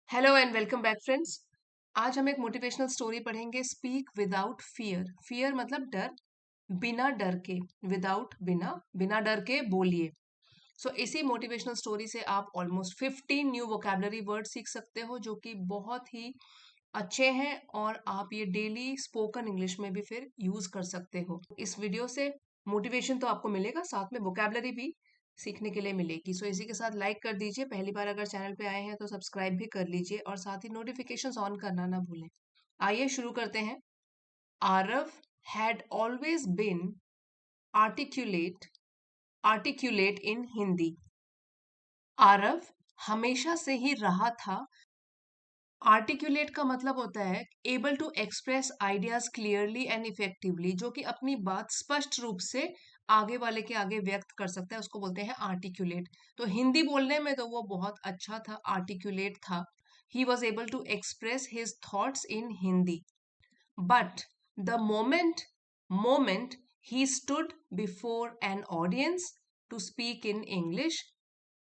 Hello and welcome back friends. आज हम एक मोटिवेशनल स्टोरी पढ़ेंगे, स्पीक विदाउट फियर। फियर मतलब डर, बिना डर के, विदाउट बिना, बिना डर के बोलिए। सो इसी मोटिवेशनल स्टोरी से आप ऑलमोस्ट 15 न्यू वोकैबुलरी वर्ड सीख सकते हो जो कि बहुत ही अच्छे हैं और आप ये डेली स्पोकन इंग्लिश में भी फिर यूज कर सकते हो। इस वीडियो से मोटिवेशन तो आपको मिलेगा, साथ में वोकैबुलरी भी सीखने के लिए मिलेगी। सो इसी के साथ लाइक कर दीजिए, पहली बार अगर चैनल पे आए हैं तो सब्सक्राइब भी कर लीजिए और साथ ही नोटिफिकेशंस ऑन करना ना भूलें। आइए शुरू करते हैं। Aarav had always been articulate articulate in Hindi. Aarav हमेशा से ही रहा था। आर्टिकुलेट का मतलब होता है able to express ideas clearly and effectively, जो कि अपनी बात स्पष्ट रूप से आगे वाले के आगे व्यक्त कर सकता है, उसको बोलते हैं आर्टिकुलेट। तो हिंदी बोलने में तो वो बहुत अच्छा था, आर्टिकुलेट था। He was able to express his thoughts in Hindi. But the moment he stood before an audience to speak in English,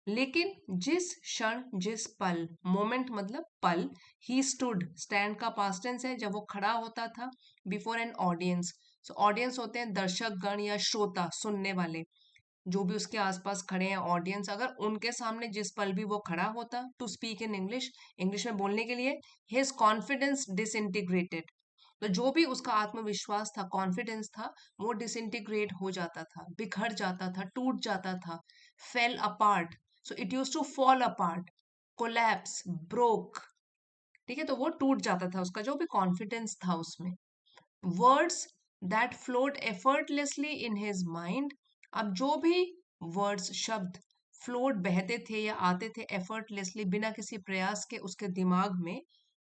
लेकिन जिस क्षण, जिस पल, मोमेंट मतलब पल, ही स्टूड, स्टैंड का पास्ट टेंस है, जब वो खड़ा होता था before an audience. So audience होते हैं दर्शक गण या श्रोता, सुनने वाले, जो भी उसके आसपास खड़े हैं ऑडियंस। अगर उनके सामने जिस पल भी वो खड़ा होता to speak in English, English में बोलने के लिए, हिज कॉन्फिडेंस डिसइंटीग्रेटेड, तो जो भी उसका आत्मविश्वास था, कॉन्फिडेंस था, वो डिसइंटीग्रेट हो जाता था, बिखर जाता था, टूट जाता था। Fell apart, so it used to fall apart, collapse, broke. ठीक है, तो वो टूट जाता था, उसका जो भी कॉन्फिडेंस था उसमें। Words that float effortlessly in his mind, अब जो भी वर्ड्स, शब्द फ्लोट, बहते थे या आते थे एफर्टलेसली, बिना किसी प्रयास के उसके दिमाग में,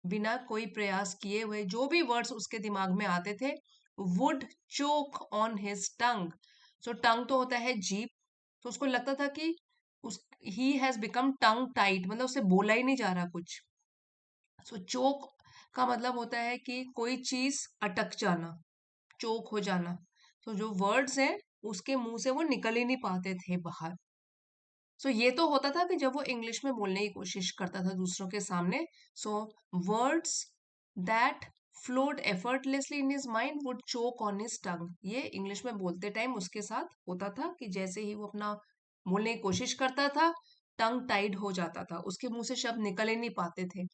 बिना कोई प्रयास किए हुए जो भी वर्ड्स उसके दिमाग में आते थे, would choke on his tongue. So tongue तो होता है जीभ, तो उसको लगता था कि उस he has become tongue tight, मतलब उससे बोला ही नहीं जा रहा कुछ। सो चोक का मतलब होता है कि कोई चीज अटक जाना, चोक हो जाना। तो जो वर्ड्स हैं उसके मुंह से वो निकल ही नहीं पाते थे बाहर। सो ये तो होता था कि जब वो इंग्लिश में बोलने की कोशिश करता था दूसरों के सामने। So words that flowed effortlessly in his mind would choke on his tongue, ये इंग्लिश में बोलते टाइम उसके साथ होता था कि जैसे ही वो अपना बोलने की कोशिश करता था, टंग टाइड हो जाता था, उसके मुंह से शब्द निकल ही नहीं पाते थे।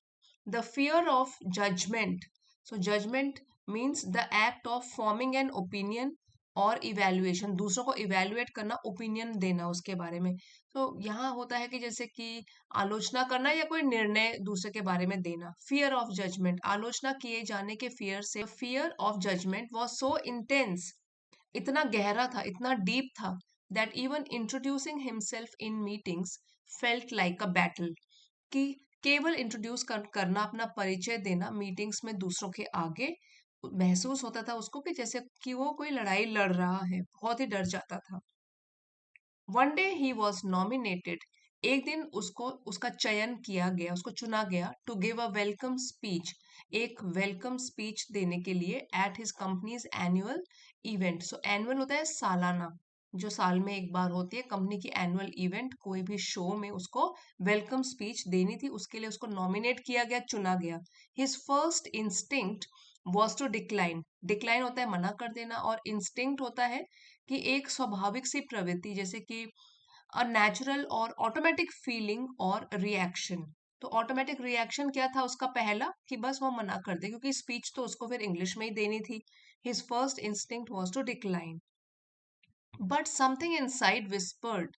The fear of judgement, so judgement means the act of forming an opinion और इवेल्युएशन, दूसरों को इवेल्युएट करना, ओपिनियन देना उसके बारे में। तो यहाँ होता है कि जैसे कि आलोचना करना या कोई निर्णय दूसरे के बारे में देना। फियर ऑफ जजमेंट, आलोचना किए जाने के फियर से। Fear of judgement was so intense, इतना गहरा था, इतना डीप था, that even introducing himself in meetings felt like a battle, कि केवल करना, अपना परिचय देना मीटिंग्स में दूसरों के आगे, महसूस होता था उसको कि जैसे कि वो कोई लड़ाई लड़ रहा है, बहुत ही डर जाता था। One day he was nominated, एक दिन उसको, उसका चयन किया गया, उसको चुना गया, to give a welcome speech, एक वेलकम स्पीच देने के लिए, at his company's annual event. So annual होता है सालाना, जो साल में एक बार होती है कंपनी की एनुअल इवेंट, कोई भी शो में उसको वेलकम स्पीच देनी थी, उसके लिए उसको नॉमिनेट किया गया, चुना गया। His first instinct was to decline, decline होता है मना कर देना, और इंस्टिंक्ट होता है कि एक स्वाभाविक सी प्रवृत्ति, जैसे कि अ नेचुरल और ऑटोमेटिक फीलिंग और रिएक्शन। तो ऑटोमेटिक रिएक्शन क्या था उसका पहला, कि बस वो मना कर दे, क्योंकि स्पीच तो उसको फिर इंग्लिश में ही देनी थी। His first instinct was to decline, but something inside whispered,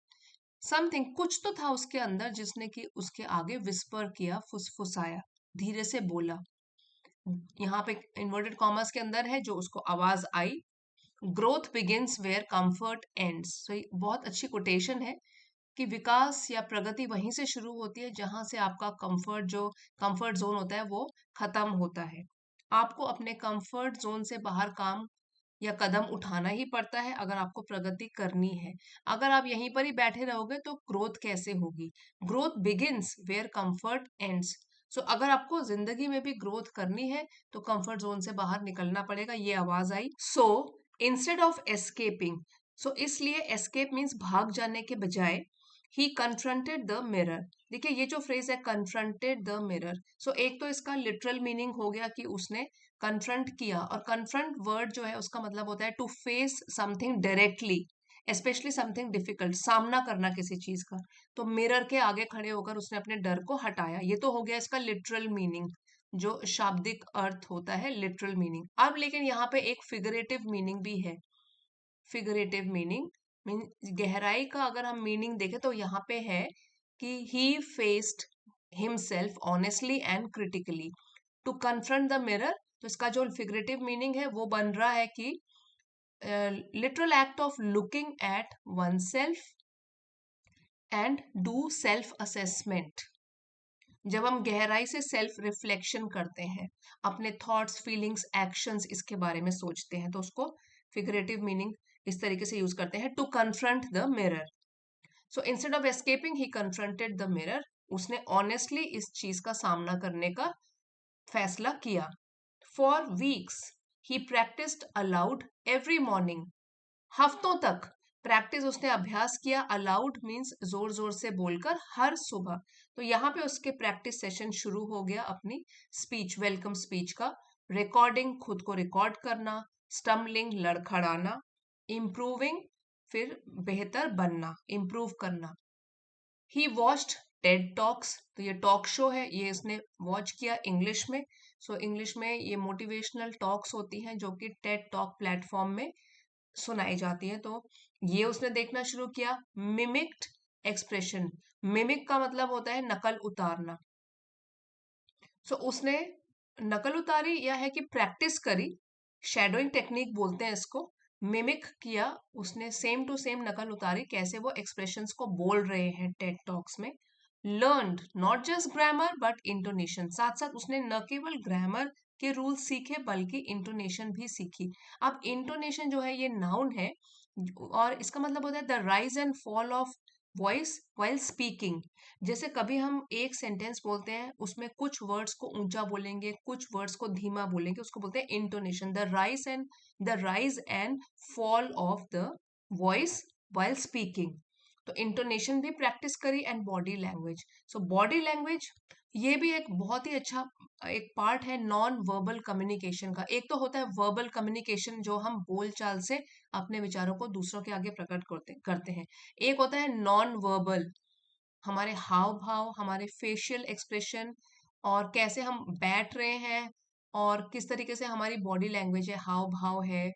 something, कुछ तो था उसके अंदर जिसने कि उसके आगे विस्पर किया, फुसफुसाया, धीरे से बोला। यहाँ पे इन्वर्टेड कॉमर्स के अंदर है, जो उसको आवाज आई। Growth begins where comfort ends, तो बहुत अच्छी कोटेशन है कि विकास या प्रगति वहीं से शुरू होती है जहां से आपका कंफर्ट, जो कंफर्ट जोन होता है, वो खत्म होता है। आपको अपने कंफर्ट जोन से बाहर काम या कदम उठाना ही पड़ता है अगर आपको प्रगति करनी है। अगर आप यहीं पर ही बैठे रहोगे तो ग्रोथ कैसे होगी। Growth begins where comfort ends, so अगर आपको जिंदगी में भी ग्रोथ करनी है तो कंफर्ट जोन से बाहर निकलना पड़ेगा, ये आवाज आई। सो इंस्टेड ऑफ एस्केपिंग, सो इसलिए एस्केप मीन्स भाग जाने के बजाय, ही कन्फ्रंटेड द मिरर। देखिए ये जो फ्रेज है कन्फ्रंटेड द मिरर, सो एक तो इसका लिटरल मीनिंग हो गया कि उसने कन्फ्रंट किया, और कन्फ्रंट वर्ड जो है उसका मतलब होता है to face something directly, specially something difficult, सामना करना किसी चीज का। तो मिरर के आगे खड़े होकर उसने अपने डर को हटाया। ये तो हो गया इसका लिटरल मीनिंग, जो शाब्दिक अर्थ होता है, लिटरल मीनिंग। अब लेकिन यहाँ पे एक फिगरेटिव मीनिंग भी है। फिगरेटिव मीनिंग मीन गहराई का अगर हम मीनिंग देखें तो यहाँ पे है कि he faced himself honestly and critically to confront the mirror. तो इसका जो फिगरेटिव मीनिंग है वो बन रहा है कि literal act of looking at one self and do self assessment. जब हम गहराई से सेल्फ रिफ्लेक्शन करते हैं, अपने थॉट्स, फीलिंग्स, एक्शंस इसके बारे में सोचते हैं, तो उसको फिगरेटिव मीनिंग इस तरीके से यूज करते हैं, to confront the mirror. So instead of escaping he confronted the mirror. उसने ऑनेस्टली इस चीज का सामना करने का फैसला किया। For weeks he practised aloud every morning. हफ्तों तक प्रैक्टिस उसने अभ्यास किया। अलाउड मीन्स जोर जोर से बोलकर, हर सुबह। तो यहाँ पे उसके प्रैक्टिस सेशन शुरू हो गया अपनी स्पीच, वेलकम स्पीच का। रिकॉर्डिंग, खुद को रिकॉर्ड करना। स्टम्बलिंग, लड़खड़ाना। इम्प्रूविंग, फिर बेहतर बनना, इम्प्रूव करना। ही वॉच्ड टेड टॉक्स। तो ये टॉक शो है, ये इसने वॉच किया इंग्लिश में। सो इंग्लिश में ये मोटिवेशनल टॉक्स होती हैं जो कि टेड टॉक प्लेटफॉर्म में सुनाई जाती है, तो ये उसने देखना शुरू किया। Mimicked expression. मिमिक का मतलब होता है नकल उतारना। सो उसने नकल उतारी या है कि प्रैक्टिस करी, शैडोइंग टेक्निक बोलते हैं इसको। मिमिक किया उसने, सेम टू सेम नकल उतारी, कैसे वो एक्सप्रेशंस को बोल रहे हैं टेड टॉक्स में। Learned not just grammar but intonation. साथ साथ उसने न केवल ग्रामर के रूल सीखे बल्कि इंटोनेशन भी सीखी। अब इंटोनेशन जो है ये नाउन है, और इसका मतलब होता है the rise and fall of voice while speaking. जैसे कभी हम एक सेंटेंस बोलते हैं, उसमें कुछ वर्ड्स को ऊंचा बोलेंगे, कुछ वर्ड्स को धीमा बोलेंगे, उसको बोलते हैं intonation. The rise and fall of the voice while speaking. तो इंटोनेशन भी प्रैक्टिस करी, and body language. So body language ये भी एक बहुत ही अच्छा एक पार्ट है नॉन वर्बल कम्युनिकेशन का। एक तो होता है वर्बल कम्युनिकेशन, जो हम बोलचाल से अपने विचारों को दूसरों के आगे प्रकट करते हैं। एक होता है नॉन वर्बल, हमारे हाव भाव, हमारे फेशियल एक्सप्रेशन, और कैसे हम बैठ रहे हैं, और किस तरीके से हमारी बॉडी लैंग्वेज है, हाव भाव है।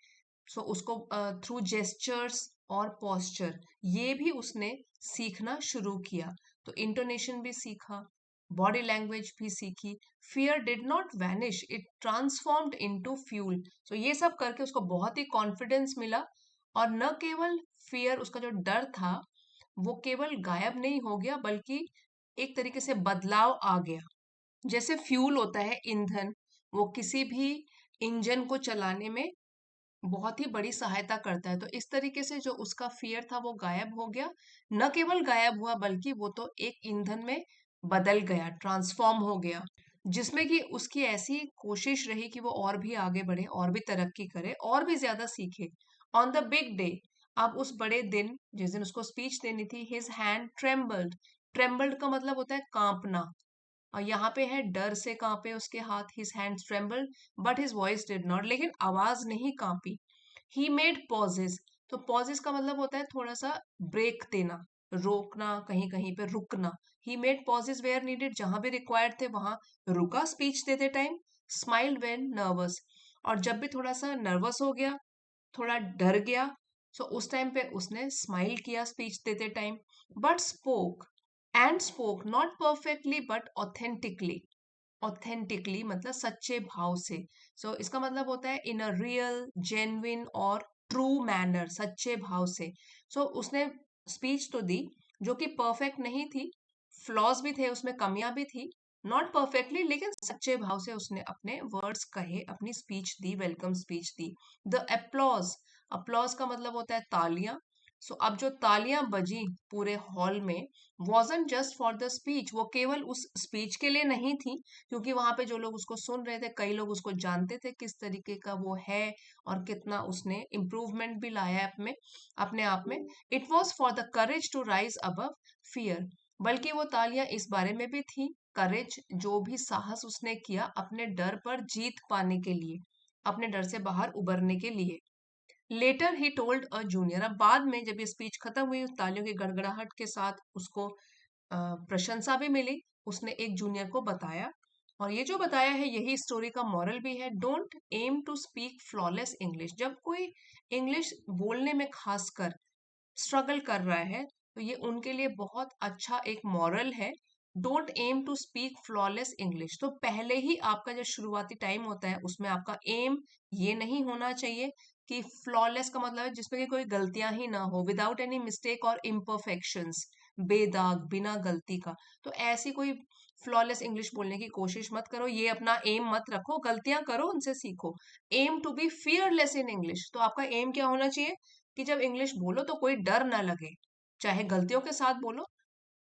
सो उसको थ्रू जेस्चर्स और पोस्चर, ये भी उसने सीखना शुरू किया। तो इंटोनेशन भी सीखा, बॉडी लैंग्वेज भी सीखी। Fear did not vanish, it transformed into fuel. So ये सब करके उसको बहुत ही कॉन्फिडेंस मिला, और न केवल फियर, उसका जो डर था वो केवल गायब नहीं हो गया, बल्कि एक तरीके से बदलाव आ गया। जैसे फ्यूल होता है ईंधन, वो किसी भी इंजन को चलाने में बहुत ही बड़ी सहायता करता है। तो इस तरीके से जो उसका फियर था वो गायब हो गया। न केवल गायब हुआ बल्कि वो तो एक ईंधन में बदल गया, ट्रांसफॉर्म हो गया, जिसमें कि उसकी ऐसी कोशिश रही कि वो और भी आगे बढ़े, और भी तरक्की करे, और भी ज्यादा सीखे। ऑन द बिग डे, अब उस बड़े दिन जिस दिन उसको स्पीच देनी थी, हिज हैंड ट्रेम्बल्ड। ट्रेम्बल्ड का मतलब होता है कांपना, और यहाँ पे है डर से कांपे उसके हाथ। His hands trembled but his voice did not. लेकिन आवाज नहीं कांपी। He made pauses. तो पॉजेस का मतलब होता है थोड़ा सा ब्रेक देना, रोकना, कहीं कहीं पे रुकना। He made pauses where needed, जहां भी रिक्वायर्ड थे वहां रुका स्पीच देते टाइम। स्माइल्ड व्हेन नर्वस, और जब भी थोड़ा सा नर्वस हो गया, थोड़ा डर गया, सो उस टाइम पे उसने स्माइल किया स्पीच देते time. But spoke, and spoke not perfectly but authentically. Authentically मतलब सच्चे भाव से। सो इसका मतलब होता है इन अ रियल, जेन्युइन और ट्रू मैनर, सच्चे भाव से। सो उसने स्पीच तो दी जो कि परफेक्ट नहीं थी, फ्लॉज भी थे उसमें, कमियां भी थी, नॉट परफेक्टली, लेकिन सच्चे भाव से उसने अपने वर्ड्स कहे, अपनी speech the, welcome speech the. The applause, applause का मतलब होता है तालियां। सो अब जो तालियां बजी पूरे हॉल में, वॉजन जस्ट फॉर द स्पीच, वो केवल उस स्पीच के लिए नहीं थी, क्योंकि वहां पे जो लोग उसको सुन रहे थे, कई लोग उसको जानते थे किस तरीके का वो है, और कितना उसने इम्प्रूवमेंट भी लाया है अपने अपने आप में। It was for the courage to rise above fear, बल्कि वो तालियां इस बारे में भी थी करेज, जो भी साहस उसने किया अपने डर पर जीत पाने के लिए, अपने डर से बाहर उबरने के लिए। Later he told a junior, अब बाद में जब ये स्पीच खत्म हुई उस तालियों की गड़गड़ाहट के साथ उसको प्रशंसा भी मिली, उसने एक जूनियर को बताया, और ये जो बताया है यही स्टोरी का मॉरल भी है, don't aim to speak flawless English. जब कोई इंग्लिश बोलने में खासकर स्ट्रगल कर रहा है तो ये उनके लिए बहुत अच्छा एक मॉरल है। Don't aim to speak flawless English, तो पहले ही आपका जो शुरुआती टाइम होता है उसमें आपका एम ये नहीं होना चाहिए कि फ्लॉलेस का मतलब है जिसमें कि कोई गलतियां ही ना हो, विदाउट एनी मिस्टेक और इम्परफेक्शंस, बेदाग बिना गलती का। तो ऐसी कोई फ्लॉलेस इंग्लिश बोलने की कोशिश मत करो, ये अपना एम मत रखो, गलतियां करो उनसे सीखो। Aim to be fearless in English, तो आपका एम क्या होना चाहिए कि जब इंग्लिश बोलो तो कोई डर ना लगे, चाहे गलतियों के साथ बोलो।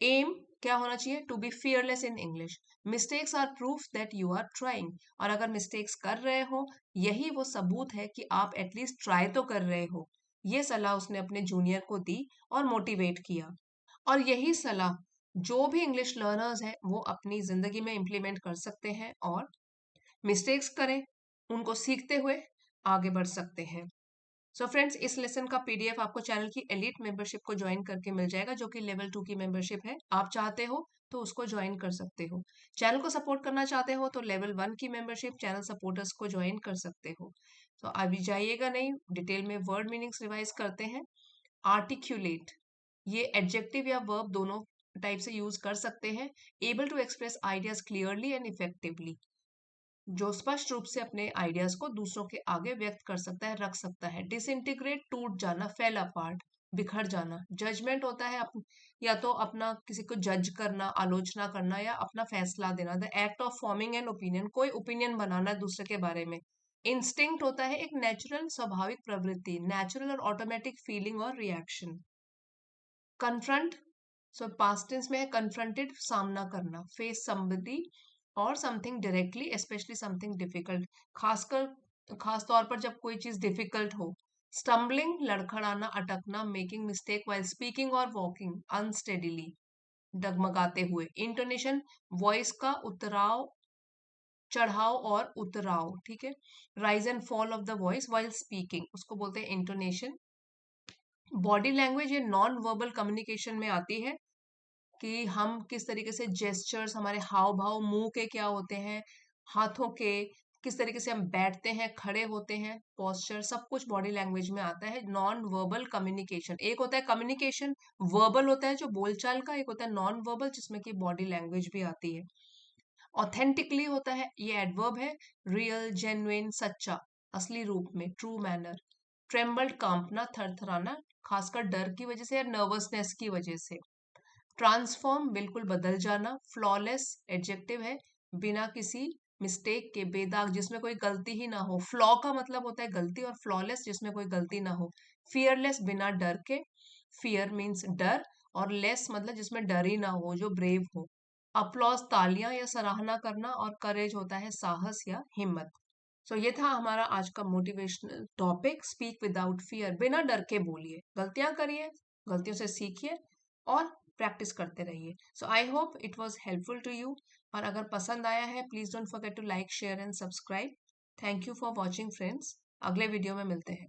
एम क्या होना चाहिए, to be fearless in English. Mistakes are proof that you are trying, और अगर मिस्टेक्स कर रहे हो यही वो सबूत है कि आप एटलीस्ट ट्राई तो कर रहे हो। ये सलाह उसने अपने जूनियर को दी और मोटिवेट किया, और यही सलाह जो भी इंग्लिश लर्नर्स हैं वो अपनी जिंदगी में इम्प्लीमेंट कर सकते हैं और मिस्टेक्स करें, उनको सीखते हुए आगे बढ़ सकते हैं। सो फ्रेंड्स, इस लेसन का पीडीएफ आपको चैनल की एलिट मेंबरशिप को ज्वाइन करके मिल जाएगा, जो कि लेवल 2 की मेंबरशिप है। आप चाहते हो तो उसको ज्वाइन कर सकते हो। चैनल को सपोर्ट करना चाहते हो तो लेवल 1 की मेंबरशिप चैनल सपोर्टर्स को ज्वाइन कर सकते हो। तो अभी जाइएगा नहीं, डिटेल में वर्ड मीनिंग्स रिवाइज करते हैं। आर्टिक्यूलेट, ये एडजेक्टिव या वर्ब दोनों टाइप से यूज कर सकते हैं। Able to express ideas clearly and effectively, जो स्पष्ट रूप से अपने आइडियाज को दूसरों के आगे व्यक्त कर सकता है, रख सकता है। डिसइंटीग्रेट, टूट जाना, फेल अपार्ट, बिखर जाना। जजमेंट होता है या तो अपना किसी को जज करना, आलोचना करना, या अपना फैसला देना, the act of forming an opinion, कोई ओपिनियन बनाना दूसरे के बारे में। इंस्टिंक्ट होता है एक नेचुरल स्वाभाविक प्रवृत्ति, नेचुरल और ऑटोमेटिक फीलिंग और reaction. Confront, so past tense में है, कन्फ्रंटेड सामना करना, फेस समबडी और something directly, specially something difficult, खास तौर पर जब कोई चीज डिफिकल्ट हो। स्टम्बलिंग, लड़खड़ाना, अटकना, मेकिंग मिस्टेक वाइल स्पीकिंग और वॉकिंग अनस्टेडीली, डगमगाते हुए। इंटोनेशन, वॉइस का उतराव चढ़ाव और उतराव, ठीक है। Rise and fall of the voice while speaking, उसको बोलते हैं इंटोनेशन। बॉडी लैंग्वेज ये नॉन वर्बल कम्युनिकेशन में आती है कि हम किस तरीके से जेस्चर्स, हमारे हाव भाव, मुंह के क्या होते हैं, हाथों के, किस तरीके से हम बैठते हैं, खड़े होते हैं, पोस्चर, सब कुछ बॉडी लैंग्वेज में आता है। नॉन वर्बल कम्युनिकेशन, एक होता है कम्युनिकेशन वर्बल होता है जो बोलचाल का, एक होता है नॉन वर्बल जिसमें कि बॉडी लैंग्वेज भी आती है। ऑथेंटिकली होता है, ये एडवर्ब है, रियल, जेन्युइन, सच्चा, असली रूप में, ट्रू मैनर। ट्रेम्बल्ड, कांपना, थरथराना, खासकर डर की वजह से या नर्वसनेस की वजह से। ट्रांसफॉर्म, बिल्कुल बदल जाना। फ्लॉलेस एडजेक्टिव है, बिना किसी मिस्टेक के, बेदाग, जिसमें कोई गलती ही ना हो। फ्लॉ का मतलब होता है गलती, और फ्लॉलेस जिसमें कोई गलती ना हो। फियरलेस, बिना डर के, फियर मीन्स डर, और लेस मतलब जिसमें डर ही ना हो, जो ब्रेव हो। अप्लॉज, तालियां या सराहना करना, और करेज होता है साहस या हिम्मत। सो ये था हमारा आज का motivational topic, speak without fear, बिना डर के बोलिए, गलतियां करिए, गलतियों से सीखिए और प्रैक्टिस करते रहिए। So I hope it was helpful to you, और अगर पसंद आया है please don't forget to like, share and subscribe. Thank you for watching friends, अगले वीडियो में मिलते हैं।